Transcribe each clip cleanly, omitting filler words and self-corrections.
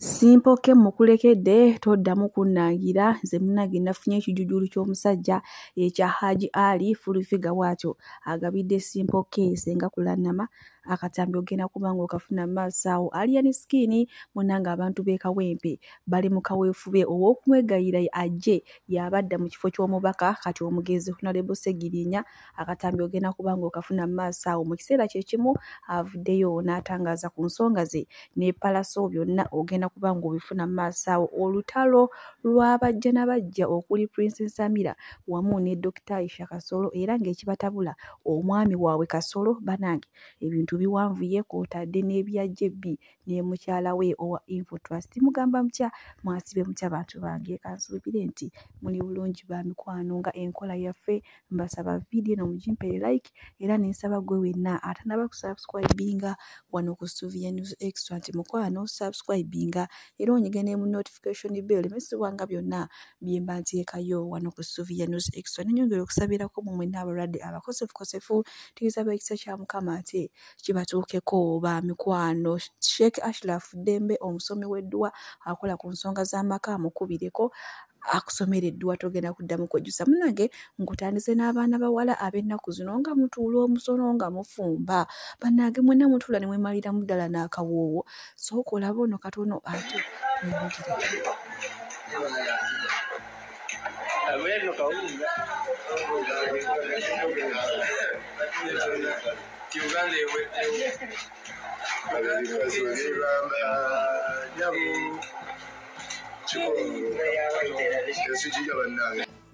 Simpoke mukulekedde toddamu kunnangira nze munnange nafunye ekijujulu ky'omusajja ekya Haji Ali fulufiga bw'atyo agabidde Simpoke senga kulannama akatambi ogenda kuba ng'okafuna maaso awo Alien Skin munnange abantu b'e Kawempe bali mu kaweefube ow'okumwegayira ajje yabadda mu kifo ky'omubaka kati omugezi Honorable Ssegirinya akatambi ogenda kuba ng'okafuna maaso awo mu kiseera kye kimu avuddeyo n'atangaaza ku nsonga ze ne palaso byonna ogenda kuba ng'obifuna maaso awo olutalo lw'abajja n'abajja okuli Princess Samira wamu ne Dr. Aisha Kasolo era ng'ekibatabula omwami waabwe Kasolo banange ebintu biwanvuye kw'otadde n'ebyajjebbi ne mukyala we owa Info Trust mugamba mutya mwasibe mutya bantu bange kansuubire nti muli bulungi ba mikwano nga enkola yaffe mbasaba video no mugimpere like era nensaba gwe wenna atanaba kusubscribinga wano ku Suvia News Extra nti mukwano subscribinga era onyigene mu notification bell mesibwanga byonna byemba nteekayo wano ku Suvia News Extra nenyongera okusabirako mu mwenna abalwadde abakosefu tugisaba ekisa kya Mukama ate kibatuukeko ba mikwano. Sheikh Ashraf Dembe omusomi w'eddua akola ku nsonga z'amaka mukubireko akusomera eddua togenda kuddamu kwejjusa munnange nkutandise n'abaana bawala ab'ennaku zino nga mutuula omusono nga mufumba bannange mwenna mutuula ne mwemaliramu ddala n'akawoowo sooka olaba ono katono ate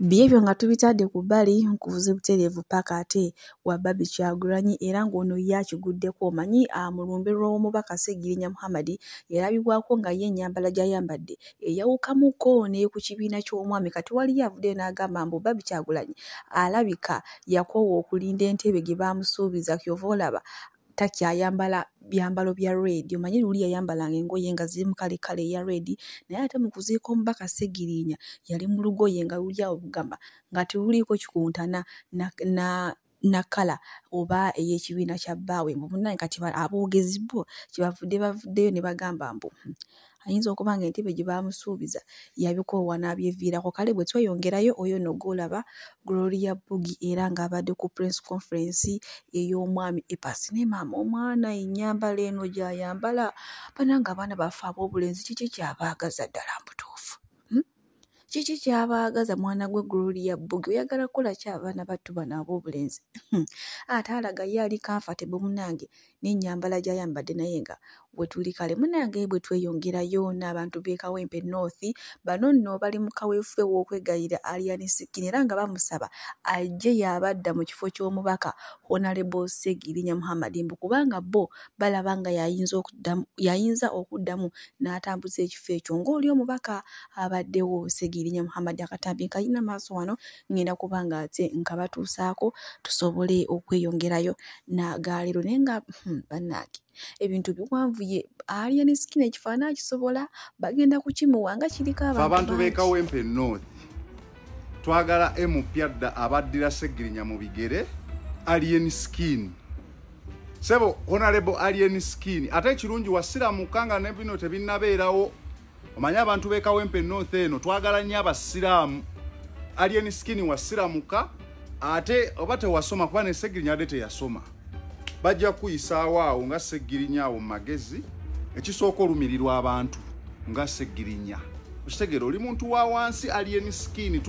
byebyo nga tubitadde ku bbali nkuvuze butereevu paka ate wa Babi Kyagulanyi era ng'ono yakiguddeko omanyi mulumbe lw'omubaka Ssegirinya Muhammad yalabibwako nga ye ennyambala gy'ayambadde eyawukamuko ne ku kibiina ky'omwami kati wali yavuddeyo n'agamba mbu Babi Kyagulanyi alabika yakoowa okulinda entebe gye baamusuubiza kyova olaba takyayambala byambalo bya red omanyi luli yayambalanga engoye nga ziri mu kale eya red naye ate mu kuziika omubaka Ssegirinya yali mu lugoye nga luli awo bugamba nga teruliiko kikuntana na kala oba ey'ekibiina kya bbaawe mbu munnange kati aboogezi bo bavuddeyo ne bagamba mbu ayinza okuba nga entebe gye baamusuubiza yabikoowa n'abyeviirako kale bwe tweyongerayo oyo no gw'olaba Gloria Bugi era ng'abadde ku press conference ey'omwami Epasi ne maama omwana ennyambala eno gy'ayambala bananga abaana baffe ab'obulenzi kiki kyabaagaza ddala mbutuufu kiki kyabaagaza mwana gwe Gloria Bugi oyagala kukola ki abaana battu bano ab'obulenzi ate alaga ye ali comfortable munange n'ennyambala gy'ayambadde naye nga bwe tuli kale munange bwe tweyongerayo n'abantu b'e Kawempe North bano nno bali mu kaweefube w'okwegayira Alien Skin era nga bamusaba ajje yabadda mu kifo ky'omubaka Honorable Ssegirinya Muhammad mbu kubanga bo balaba nga yayinza okuddamu n'atambuza ekifo ekyo ng'oli omubaka abaddewo Ssegirinya Muhammad akatambi kayina maaso wano ngenda kubanga ate nkabatuusaako tusobole okweyongerayo n'agaalero naye nga bannange ebintu biwanvuye Alien Skin ekifaananyi kisobola bagenda kukimuwa nga kiriko abantu b'e Kawempe North twagala empyadda abaddira Ssegirinya mu bigere Alien Skin sebo Honorable Alien Skin ate ekirungi wasiramuka nga ne bino tebinnabeerawo omanyi abantu b'e Kawempe North eno twagala nnyo abasiraamu Alien Skin wasiramuka ate oba tewasoma kuba ne Ssegirinya ate teyasoma bajja kuyisaawo awo nga Ssegirinya awo magezi ekisooka olumirirwa abantu nga Ssegirinya okitegera oli muntu wa wansi Alien Skin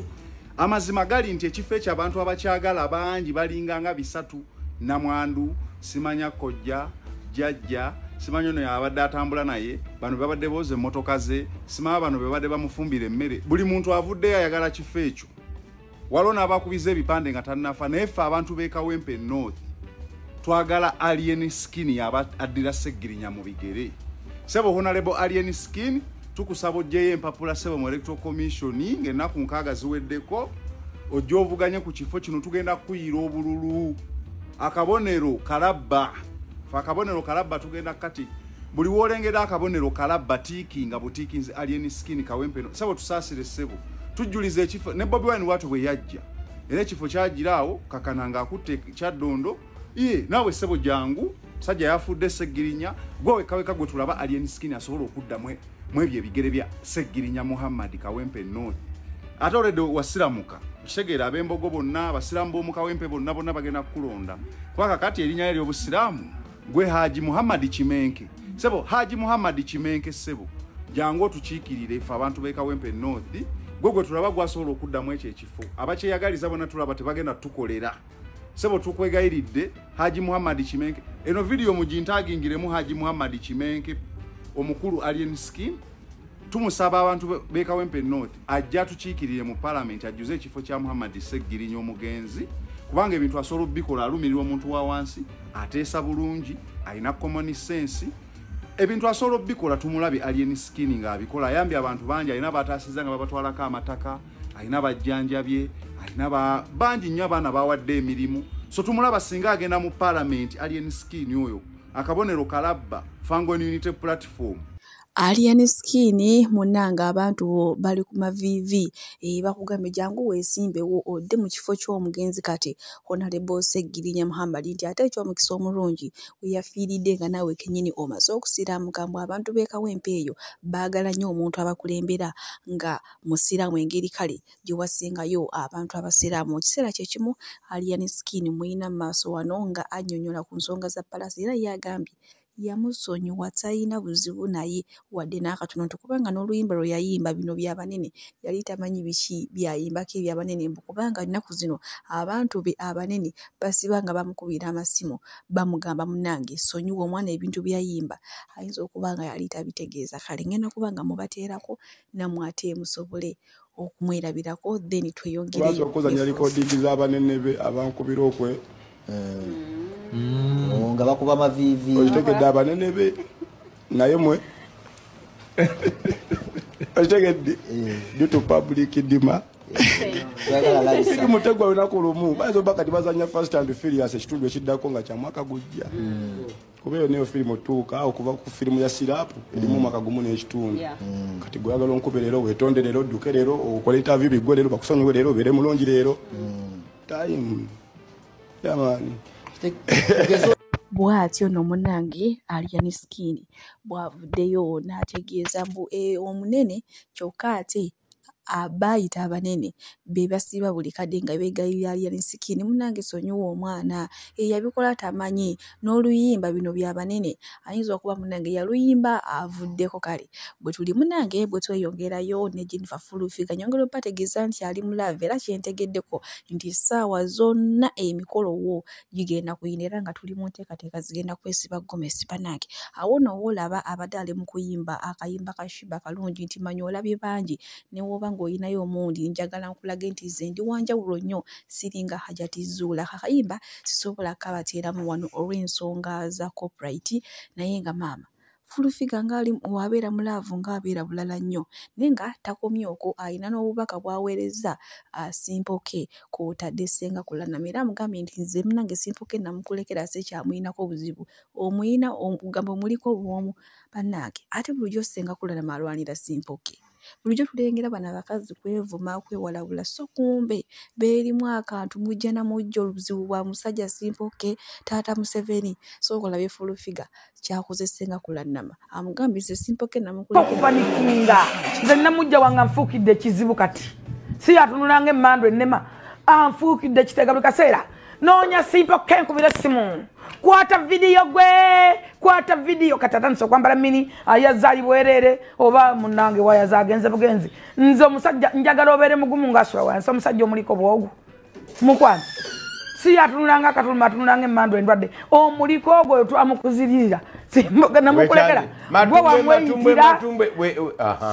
amazima gali nti ekifo ekyo abantu abakyagala bangi balinga nga bisatu namwandu simanya kojja jjajja simanya ono yabadde atambula naye bano babadde booza emmotoka ze simanya bano babadde bamufumbira emmere buli muntu avuddeyo ayagala kifo ekyo waliwo n'abakubiza ebipande nga tannafa naye ffe abantu b'e Kawempe North twagala Alien Skin yaba addira Ssegirinya mu bigere sebo Honorable Alien Skin tukusaba ojjeyo empapula sebo mu Electoral Commission ng'ennaku 6 ziweddeko ojja ovuganye ku kifo kino tugenda kuyira obululu akabonero kalabba tugenda kati buli wolengera akabonero kalabba tiiki nga butiikinze Alien Skin Kawempe sebo tusaasire sebo tujjulize ekifo ne Bobi Wine watu bwe yajja era ekifo kyagiraawo kakananga akutte kyaddondo nawe sebo jangu sajja yafudde Seggirinya gwe kaweka gwe tulaba Alien Skin asobola okudda mwebyo ebigere bya Seggirinya Muhammad Kawempe North ate oledo wasiramuka kitegeera abembogo bonna abasiramu b'omu Kawempe bonna bagenda kulonda kwaka kati erinnya ery'obusiraamu gwe Haji Muhammad Kimenke sebo Haji Muhammad Kimenke sebo jangu tukiikirire ife abantu b'e Kawempe North gwe tulaba gwasobola okuddamu ekyo ekifo abakyeyagaliza bonna tulaba tebagenda tukolera sebo tukwegayiridde Haji Muhammad Kimenke eno video mugintagingiremu Haji Muhammad Kimenke omukulu Alien Skin tumusaba abantu b'e Kawempe North ajja tukiikirire mu parliament ajuze ekifo kya Muhammad Seggirinya omugenzi kubanga ebintu asobola bikola alumirwa omuntu wa wansi ateesa bulungi alina common sense ebintu asobola bikola tumulabe Alien Skin nga abikola ayambye abantu bangi alina bataasiza nga babatwalako amataka alina bajjanjabye alina bangi nnyo abaana bawadde emirimu so tumulaba singa agenda mu parliament Alien Skin oyo akabonero kalabba Fango Unity Platform Alien Skin munanga abantu bali ku mavivi bakugambye jangu weesimbewo odde mu kifo ky'omugenzi kati Honorable Seggirinya Muhammad nti ate eky'omukisa omulungi weyafiiridde nga nawe kennyini omaze okusiraamuka mbu abantu b'e Kawempe eyo baagala nnyo omuntu abakulembera nga musiraamu engeri kale gye wasingayo abantu abasiraamu ekiseera kye kimu Alien Skin muyina mu maaso wano nga annyonnyola ku nsonga za palasi era yagambye yamusonyiwa talina buzibu naye wadde n'akatono kubanga n'oluyimba lwe yayimba bino by'abanene yali tamanyi biki byayimbako eby'abanene mbu kubanga nnaku zino abantu be abanene basiba nga bamukubira amasimu bamugamba munnange sonyiwa omwana ebintu byayimba ayinza okuba nga yali tabitegeeza kale ngenda kubanga mubateerako nammwe ate musobole okumwerabirako then tweyongereyo okuzanya likodingi z'abanene be abankubira okwe nga bakuba mavivi okitegedde abanene be naye mwe okitegedde due to public dima firimu tegwa lunaku lumu bayinza bakati bazanya Fast and Furious ekitundu ekiddako nga kya mwaka gujja kuba eyo neyo firimu tuuka okuva ku firimu ya Sirapu erimu mwaka gumu n'ekitundu kati gwagala onkube leero weetonde leero odduke leero okole interview biggwe leero bakusonyiwe leero obeere mulungi leero time yamaani bw'atyo nno munnange Alien Skin bw'avuddeyo n'ategeeza mbu omunene kyokka ate abayita abanene be basiba buli kadde nga beegayirira Alien Skin munnange sonyiwa omwana yabikola tamanyi n'oluyimba bino by'abanene ayinza okuba munnange yaluyimba avuddeko kale bwe tuli munnange bwe tweyongerayo ne Jennifer Fulufiga nyongera opategeeza nti ali mulave era kyentegeddeko nti ssaawa zonna emikolo wo gigenda kuyina era nga tuli mu nteekateeka zigenda kwesiba Gomesi bannange awo nowoolaba abadde ali mu kuyimba akayimba kashiba kalungi nti manyi olabye bangi ne woba ng'olinayo omundi njagala nkulage nti nze ndi wanjawulo nnyo siringa Hajati Zula kakayimba sisobola kabateeramu wano olw'ensonga za copyright naye nga maama Fulufiga ngali wabeera mulaavu ng'abeera bulala nnyo naye nga takomye okwo ayina n'obubaka bw'aweereza Simpoke kw'otadde Ssenga Kulanama era amugambye nti nze munnange Simpoke namukulekera ase kyamuyinako obuzibu omuyina ogamba omuliko bwomu bannange ate bulijjo Ssenga Kulanama alwanira Simpoke bulijjo tulengera bano abakazi kwevuma kwewalabula so kumbe beerimu akantu mujja na mujja obuzibu bwa musajja Simpoke taata Museveni so kolabye Fulufiga kyakoze Ssenga Kulanama amugambye nze Simpoke namukupanikinga nze namujja wanga nfuukidde ekizibu kati si atunulanga emmandwa ennema anfuukidde kitega buli kaseera noonya Simpoke nkubira essimu kwata video katatandise okwambala mini ayazaali bwerere oba munange wayaza agenze bugenzi nze omusajja njagala obeere mugumu ngaasula wansi omusajja omuliko bwogu mukwana si atunulanga akatuluma atunulanga emmandwa endwadde omuliko ogwo twamukuzirira namukulekera gwe wamweyitira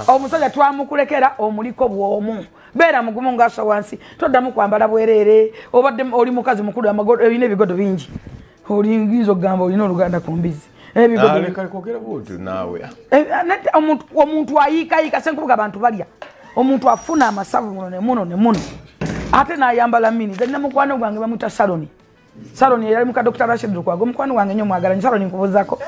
omusajja twamukulekera omuliko bwomu beera mugumu ngaasula wansi toddamu kwambala bwerere obadde oli mukazi mukulu olina ebigodo bingi olingizo gamba olina oluganda ku mbizi omuntu ayiikayiika senkubuga abantu balya omuntu afuna amasavu muno ne muno ate n'ayambala mini ze namukwano gwange bamwita saloni Saloni yali muka Dr. Rashid Lukwago mukwano wange nnyo mwagala Saloni nkubuzako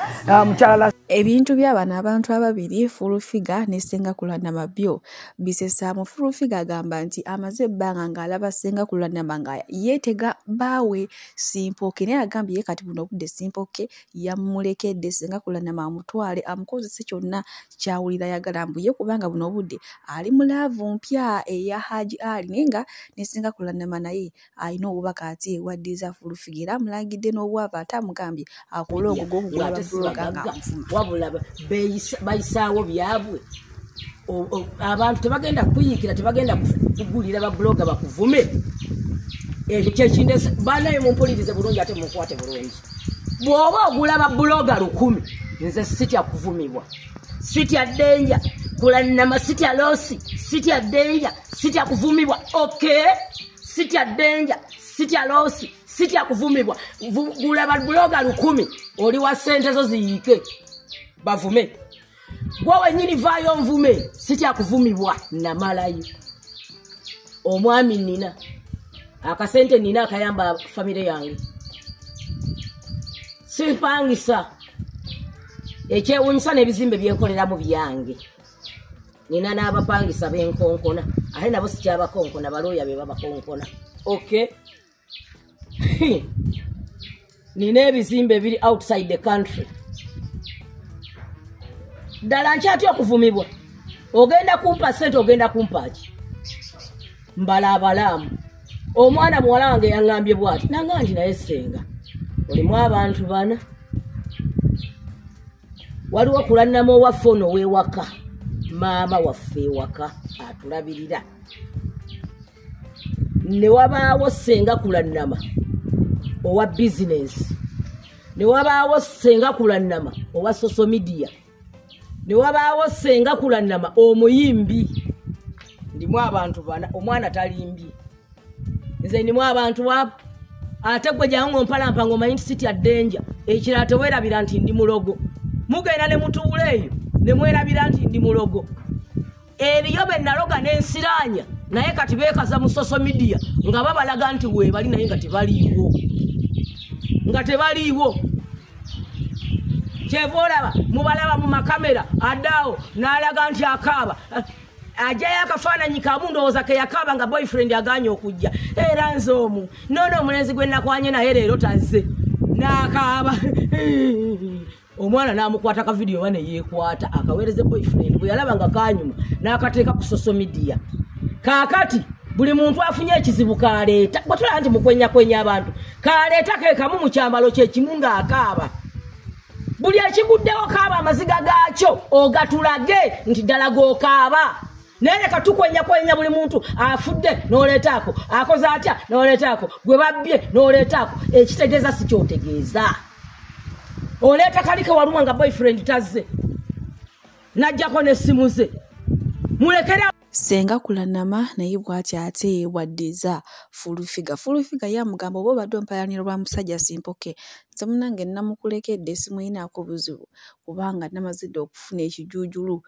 mukyala ebintu by'abana abantu ababiri Fulufiga ne Sengakula Namabyo bisesaamu Fulufiga agamba nti amaze ebbanga ng'alaba Sengakula Namanga yeetega baawe Simpoke naye agambye ye kati buno obudde Simpoke yamulekedde Sengakula Nama amutwale amukozese kyonna kyawulira yagala mbuye kubanga buno obudde ali mu laavu mpya eya Haji Ali naye nga ne Sengakula Nama naye alina obubaka ati ewaddiza Fulufiga era amulangidde n'obwava ate amugambye akole ogwo gw'okugula babuloga ng'amufuma wabula bayisaawo byabwe abantu tebagenda kuyiikira tebagenda kugulira babuloga bakuvume ekyo kyekindese banaye mumpulirize bulungi ate mukwate bulungi bw'oba ogula babuloga 100 nze sitya kuvumibwa sitya denja Kula Nama sitya losi sitya denja sitya kuvumibwa okay sitya denja sitya losi sitya kuvumibwa gula babuloga 100 oli wa sente zo ziyiike bavume gwa wenyini vayo mvume sitya kuvumibwa namalayo omwami nina akasente nina akayamba family yange sipangisa ekyewunyisa n'ebizimbe byenkoleramu byange nina n'abapangisa b'enkonkona ate nabo sikyabakonkona balooya be babakonkona okay nina ebizimbe biri outside the country ddala nkyatya okuvumibwa ogenda kumpa sente ogenda kumpaki mbala abalaamu omwana muwala wange yaŋŋambye bw'ati nanga nti naye Senga olimu abantu bana waliwo Kula Nama owaffe ono ow'ewaka maama waffe ewaka atulabirira ne wabaawo Sengakula Nama owa business ne wabaawo Sengakula Nama owa social media ne wabaawo Sengakula Nama omuyimbi ndimu abantu bana omwana talimbi nze ndimu abantu wabo ate gwe jango mpalampa ngoma inti sitya denja ekirate werabira nti ndi mulogo mugenda ne mutuuleyo ne mwerabira nti ndi mulogo eriyo bennaloga n'ensiranya naye kati beekaza mu social media nga babalaga nti we bali naye nga tebaliiwo kyevoolaba mubalaba mu makamera addaawo n'alaga nti akaaba ajayo akafaananyi kamu ndowooza ke yakaaba nga boyfriend aganye okujja era nze omu noono omulenzi gwe nakwanye naye leero tazze n'akaaba omwana n'amukwata ka video wane yeekwata akaweereze boyfriend bwe yalaba nga kanyuma n'akateeka ku social media kaakati buli muntu afunye ekizibu kaleeta bwetulaba nti mukwenyakwenya abantu kaleeta ke kamu mu kyambalo kyekimu ng'akaaba buli ekiguddewo kaaba amaziga gaakyo ogatulage nti ddala gookaaba naye leka tukwenyakwenya buli muntu afudde n'oleetaako akoze atya n'oleetaako gwe babbye n'oleetaako ekitegeeza si kyotegeeza oleeta kalike waluma nga boyfriend tazze najjako n'essimu ze mulekera Sengakula Nama naye bw'ati ate waddiza Fulufiga yamugamba oba obadde ompalanira lwa musajja Simpoke nze munange namukulekedde esimu yinaako buzibu kubanga namazidde okufuna ekijuujulu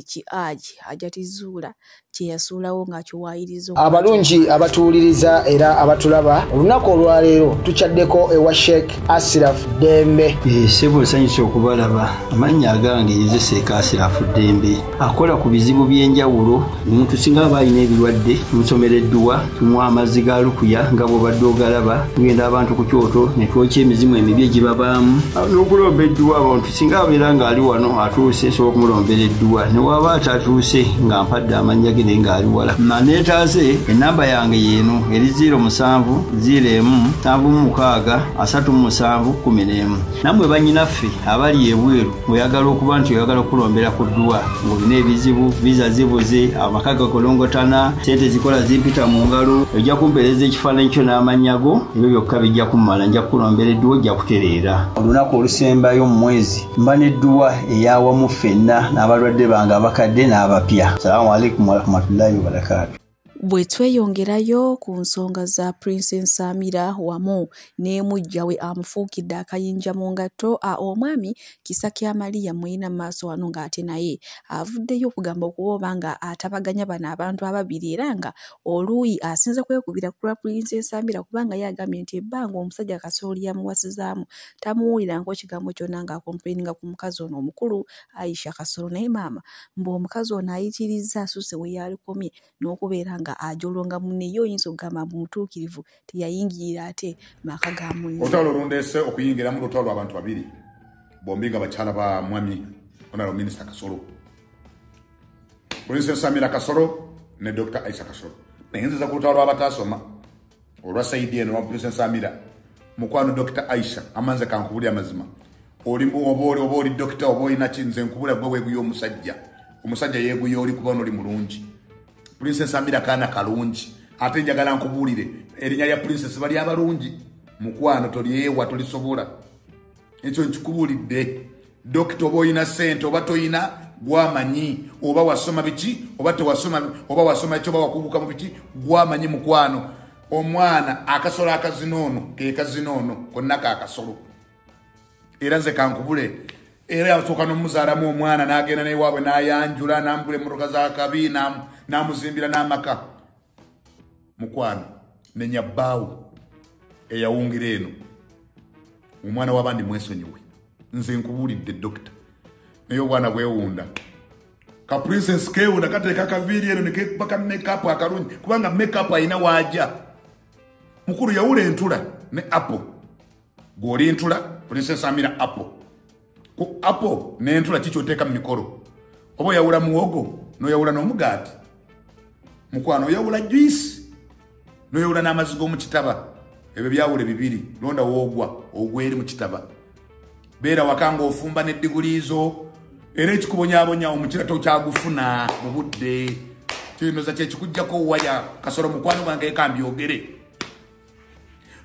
kiaji ajatizuula kye yasuulawo ng'akiwaayiriza abalungi abatuwuliriza era abatulaba olunaku olwaleero tukyaddeko ewa Sheikh Ashraf Dembe sebo nsanyusa okubalaba amannya agange nze Sheikh Ashraf Dembe akola ku bizibu by'enjawulo omuntu singa aba alina ebirwadde musomereddwa tumuwa amazzi ga lukuya nga bw'obadde ogalaba tugenda abantu ku kyoto ne twokya emizimu emibi egibabaamu n'okulomba edduwa abantu singa abeera ng'ali wano atuuse sobola okumulombeera edduwa ne waba atatuuse nga mpadde amannya ge naye ng'ali wala neetaase ennamba yange yeeno eri 0707363711 nammwe bannyinaffe abali ebweru oyagala okuba nti oyagala okulombera ku dduwa ng'olina ebizibu viza zibuze amaka gakolongotana sente zikola zimpita mu ngalo ojja kumpeereza ekifaananyi kyo n'amannya go ebyo byokka bijja kummala nja kukulombera edduwa ojja kutereera olunaku olusembayo mu mwezi mba n'edduwa eyawamu ffenna n'abalwadde bange abakadde n'abapya salaamu alaikum warahmatullahi wabarakatu Bwe tweyongerayo ku nsonga za Princess Samira wamu ne mujjawe amufuukidde akayinja mu ngatto, omwami Kisakya Maria muyina maaso wano ng'ate naye avuddeyo okugamba okuba nga atabaganya bano abantu ababiri era nga oluuyi asinza kwekubira ku lwa Princess Samira kubanga yagambye nti ebbanga omusajja Kasolo lyamuwasizaamu tamuwulirangako kigambo kyonna ng'akomplaininga ku mukazi ono omukulu Aisha Kasolo. Naye maama mbu omukazi ono ayitiriza asusse we yalikomye n'okubeera nga ajolonga munne yo oyinza okugamba mu mutuukirivu teyayingirira ate maka ga munne. Olutalo olundeese okuyingiramu lutalo abantu babiri bombi nga bakyala ba mwami Honorable Minister Kasolo, Princess Samira Kasolo ne Dr. Aisha Kasolo. Nayinza ku lutalo abatasoma olwa Saidi eno Princess Samira mukwano Dr. Aisha amanze kankubuli amazima olimbu oboli Dr. oboli nakinze nkubula gwe guyo omusajja yeguyo oli kubano oli mulungi. Princess Samira kana kalungi ate njagala nkubulire erinnya lya Princess bali abalungi mukwano toliyewa tolisobola ekyo nkikubulidde. Dr. oboyina sente oba toyina gwamanyi oba wasoma biki oba tewasoma oba wasoma ekyo oba wakubuka mu biki gwamanyi mukwano. Omwana Akasolo akazinono ke kazinono konna ka Kasolo era nze kankubule era yasoka n'omuzaalamu omwana n'agenda n'ewaabwe n'ayanjula n'ambula emmotoka za kabi n'amuzimbira n'amaka mukwano ne nyabbaawo eyawungira eno omwana w'abandi mwesonyiwe nze nkubulidde dokita naye obwana bwewunda ka Princess kewunda kateeka kaviiri eno nekebaka makeup akalungi kubanga makeup ayina waaja mukulu yawula entula ne apple goli entula Princess Samira apple ku apple ne entula kiki oteeka mu mikolo oba yawula muwogo noyawula n'omugaati mukwano yawula juice noyawula n'amazzi g'omu kitaba ebyo byawule bibiri londa woogwa ogweri mu kitaba beera wakanga ofumba n'eddiguliizo era ekikubonyaabonya omukira tokyagufuna mu budde kinoza kyekikujjako waya Kasolo mukwano gwange ekambyogere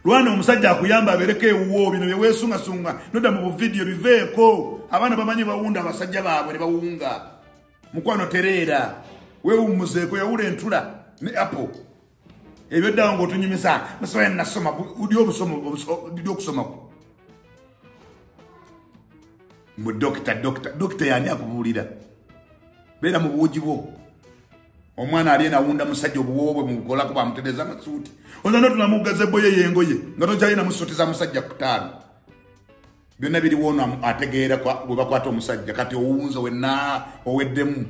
lwana omusajja akuyamba abereke ewuwo bino byeweesungasunga noda mu video biveeko abaana bamanyi bawunda abasajja baabwe ne bawunga mukwano tereera weewummuzeeko yawula entula ne apple ebyo ddawo ng'otunyumisa nasobola nasoma udi okusomako mu dokita yani akubuulira beera mu buugi bwo omwana ali enawunda musajja obuwoobwe mukolako bamutereza amasuuti ozana tunamugaza ebboye yengoye nga tokyalina musotiza musajja kutaano byonna biriwo ono ategeera bwe bakwata omusajja kati owunza wenna oweddemu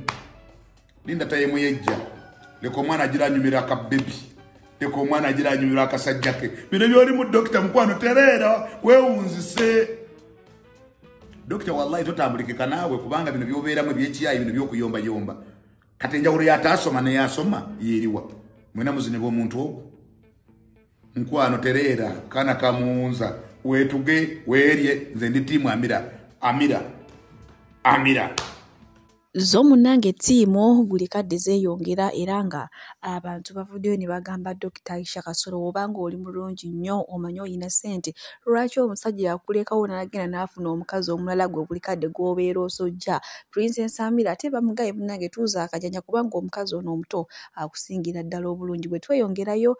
linda tayemuyejja leka omwana agira anyumira akabebi leka omwana agira anyumira akasajja ke bino byoli mu dokita mukwano tereera weewunzise dokita wallahi totambulike naawe kubanga bino byobeeramu ebyekiyayi bino byokuyombayomba kati enjawulo yatasoma neyasoma yeriwa mwena muzine bw'omuntu ogwo nkwano tereera kana kamuunza wetuge weerye nze ndi tiimu amira zo munnange ttiimu buli kadde zeeyongera era nga abantu bavuddeyo ne bagamba Dr. Aisha Kasolo obanga oli mulungi nnyo omanyi oyina ssente lwaki omusajja yakulekawo n'agenda n'afuna omukazi omulala gwe buli kadde gw'obeera osojja. Princess Samira ate bamugaye munnange tuuza akajanja kubanga omukazi ono omuto akusingira ddala obulungi. Bwe tweyongerayo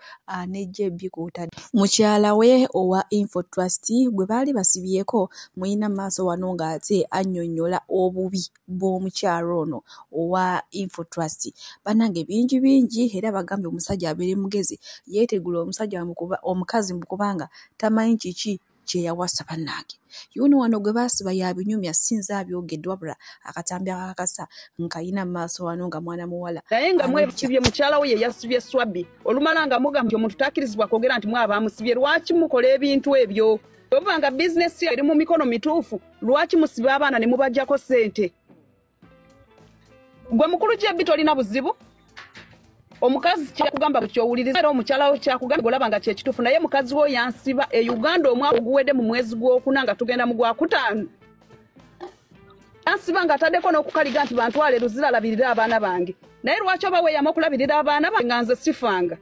ne JB Kuutadde mukyala we owa Info Trust gwe baali basibyeko muyina maaso wano ng'ate annyonnyola obubi bw'omukyala ono owa Info Trust banange bingi era bagambye omusajja abeere mugezi yeetegula omusajja omukazi mukubanga tamanyi kiki kyeyawasa bannange yuno wano gwe baasiba yabinyumya sinza abyogedde wabula akatambi akakasa nkayina maaso wano nga mwana muwala naye nga mwebisibye mukyala we yasibye swabbi olumala nga mugamba nti omuntu takkirizibwa kwogera nti mwaba amusibye lwaki mukola ebintu ebyo obanga bizinesi eri mu mikono mituufu lwaki musiba abaana ne mubajjako ssente gwe mukulu JB tolina buzibu omukazi kyakugamba kyowuliriza era omukyala we kyakugamba olaba nga kyekituufu naye mukazi wo yansiba e Uganda omwaka oguwedde mu mwezi gw'okuna nga tugenda mu gwakutaano yansiba nga ataddeko n'okukaliga nti bantwale luzira labirira abaana bange naye lwaki oba weeyama okulabirira abaana bange nga nze sifanga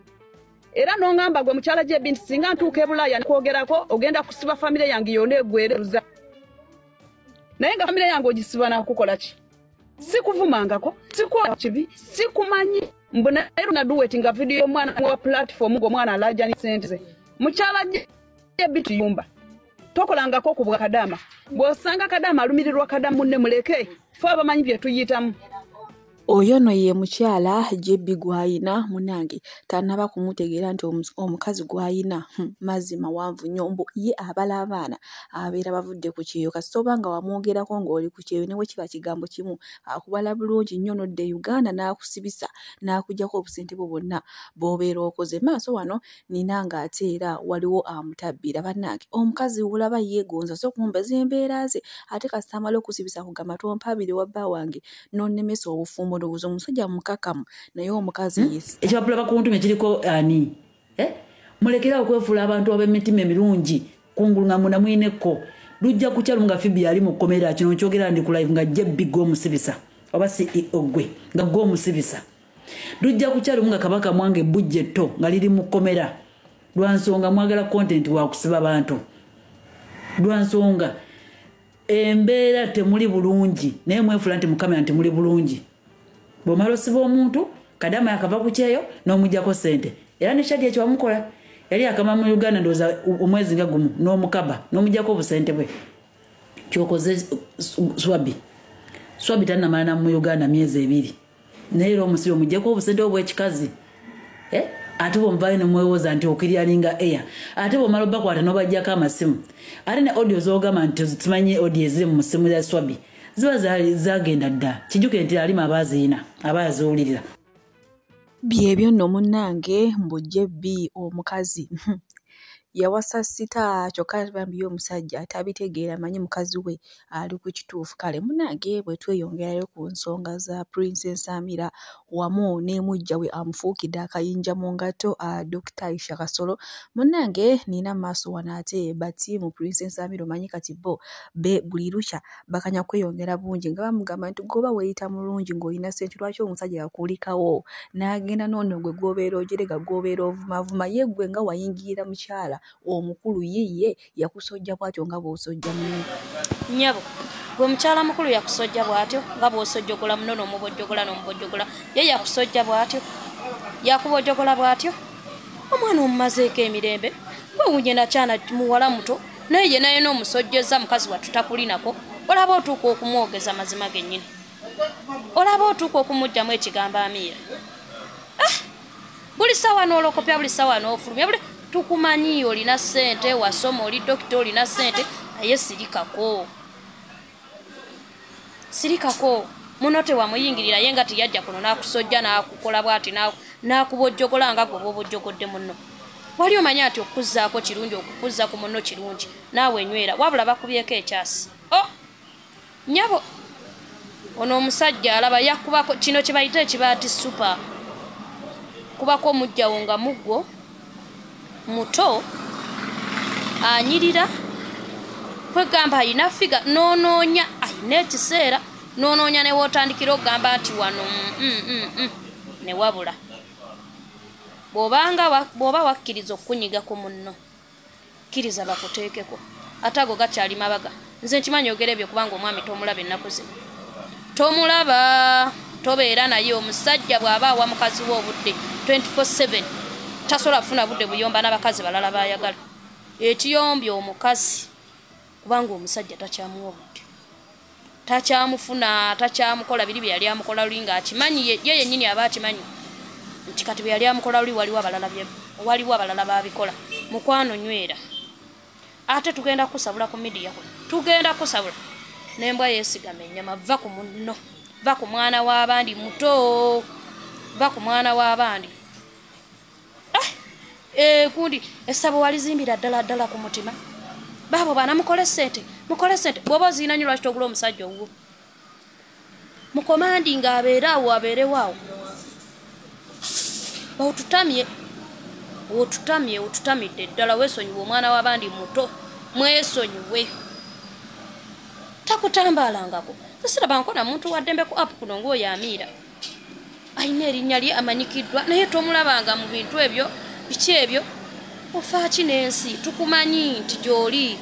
era n'ongamba gwe mukyala JB nti singa ntuuka e Bulaaya nkwogerako ogenda kusiba famire yange yonna eggwereruza naye nga famire yange ogisiba nakukola ki sikuvumangako sikola kibi sikumanyi mbona ero na duet nga video mwana wa platform go mwana alaja ni sente muchala je bitu yumba tokolanga ko kubwa kadama bwosanga kadama alumirirwa kadama munne muleke fa abamanyi bye tuyitamu. Oyo no ye mukyala JB Gwayina munange tanaba kumutegeera nti omukazi Gwayina mazima wanvu nyombo ye abala abaana abeera bavudde ku kyeyo kasitoba nga wamwogerako ng'oli ku kyeyo newe kiba kigambo kimu akubala bulungi nnyo nodde Uganda n'akusibisa n'akuggyako obusente bwo bwonna bw'obeera okoze. Maaso wano nina ng'ate era waliwo amutabbira bannange omukazi wulaba yeegonza so kumbaza embeera ze ate kasita amala okusibisa kugamba tompabire wabba wange n'onnemesa obufumbo ndowooza omusajja mukakamu naye omukazi yesi ekyapulaba ku ntume kiriko ani mulekera okwefuula abantu ab'emitima emirungi kungulunga muna mwineko lujja kukyalo nga Fibi ali mu komera kino nkyogera ndi ku live nga JB Gwomusibisa oba CEO gwe nga Gwomusibisa lujja kukyalo nga Kabaka mwange budgeto nga liri mu komera lwansonga mwagala content wa kusiba abantu lwansonga embeera temuli bulungi naye mwefuula nti mukamera nti muli bulungi bomalo sibo omuntu kadama yakava ku kyeyo n'omujjako sente era ne Shadi ekyo amukola yali akama mu Uganda ndoza omwezi nga gumu n'omukaba n'omujjako obusente bwe kyokoze Swabi tannamala mu Uganda myezi 2 naye era omusibe omujjako obusente obw'ekikazi ate bomvayo ne mwewoza nti okiryalinga air ate bomalo bakwata n'obajjako amasimu ate ne audio zogamba nti tumanye audio eziri mu simu ya Swabi ziba zagenda dda kijuke nti alima abaziina abaziwulirira byebyo nno munnange mbujje bi omukazi yawasa sita kyokka bambi omusajja atabitegeera manyi mukazi we ali ku kituufu kale munnange bwe tweyongerayo ku nsonga za Princess Amira wamu n'emujja we amufuukidde akayinja mu ngato Dr. Aisha Kasolo munnange nina maaso wanaate bati mu Princess Amira manyi kati bo be buli lukya bakanya kweyongera bungi nga bamugamba nti goba weeyita mulungi ng'olina ssente lwaki omusajja yakulikawo n'agenda noono gwe gwobeera ojerega gwobeera ovumavuma ye gwe nga wayingirira mukyala omukulu yiye yakusojja bwatyo nga bw'osojja muno nyabo gwe mukyala mukulu yakusojja bwatyo nga bw'osojjogola munono omubojjogola n'omubojjogola ye yakusojja bwatyo yakubojjogola bwatyo omwana omumazeeko emirembe bwewunye nakyana muwala muto naye ye naye n'omusojjeza mukazi watutakulinako olaba otuuka okumwogeza mazima gennyini olaba otuuka okumugjamu ekigambo Amiira buli sawa n'olokopya buli sawa n'ofulumya buli tukumanyi olina ssente wasoma oli dokita olina ssente naye sirikako muno tewamuyingirira ye nga tiyajja kuno n'akusojja n'akukola bw'ati n'akubojjogola nga gwe bw'obojjogodde muno wali omanya nti okuzzaako kirungi okukuzza ku muno kirungi naawe enywera wabula bakubyeko ekyasi nyabo ono omusajja alaba yakubako kino kye bayita ekibaati supa kubako omujjawo nga muggo muto anyirira kwegamba ayina figa noonoonya ayina ekiseera noonoonya ne wootandikira okugamba nti wano ne wabula bw'oba wakkiriza okkunyiga ku munno kkiriza bakuteekeko ate ago gakyali mabaga nze nkimanyi ogera ebyo kubanga omwami tomulaba ennaku zino tomulaba tobeera naye omusajja bw'aba awa mukazi we obudde 24/7 tasobola kufuna budde buyomba n'abakazi balala bayagala ekiyombya omukazi kubanga omusajja takyamuwa obudde takyamufuna takyamukola biri bye yali amukola luli ng'akimanyi ye yennyini aba akimanyi nti kati bye yali amukola luli waliwo abalala babikola mukwano nywera ate tugenda kusabula ku midiya kuno tugenda kusabula n'embwa yeesigama ennyama va ku munno va ku mwana w'abandi muto va ku mwana w'abandi kundi essabo walizimbira ddala ku mutima baabo baana mukole ssente bw'oba oziina nnyo lwaki togula omusajja owuwo mukomandi ng'abeeraawo abeerewaawo otutamidde ddala weesonyiwe omwana w'abandi muto mwesonyiwe takutambalangako sisiraba na muntu waddembe ku app kuno ng'oyo Amiira ayina erinnya lye amanyikiddwa naye tomulabanga mu bintu ebyo biki ebyo ofaaki n'ensi tukumanyi nti gy'oli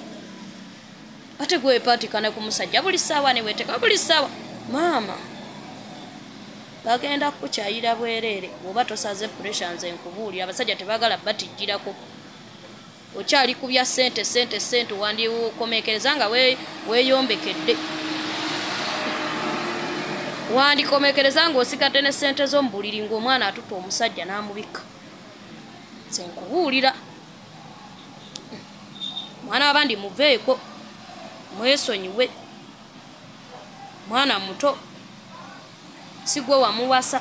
ate gwepatikana ku musajja buli ssaawa ne weeteka buli ssaawa maama bagenda kukyayira bwerere oba tosaze pressure nze nkubuulira abasajja tebagala batijjirako okyali kubya sente wandikomekereza nga weeyombekedde wandikomekereza ng'osigadde ne sente z'omubuliri ng'omwana atuta omusajja n'amubikka nze nkubuulira mwana abandi muveeko mwesonyiwe mwana muto sigwe wamuwasa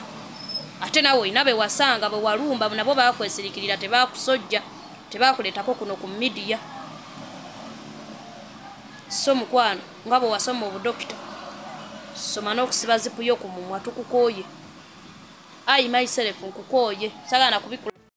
ate nawe olina be wasanga bwe walumba nabo bakwesirikirira tebakusojja tebakuleetako kuno ku midiya so mukwano nga bwe wasoma obudokita soma n'okusiba zipu yo ku mumwa tukukooye I myself nkukooye sagala kubikula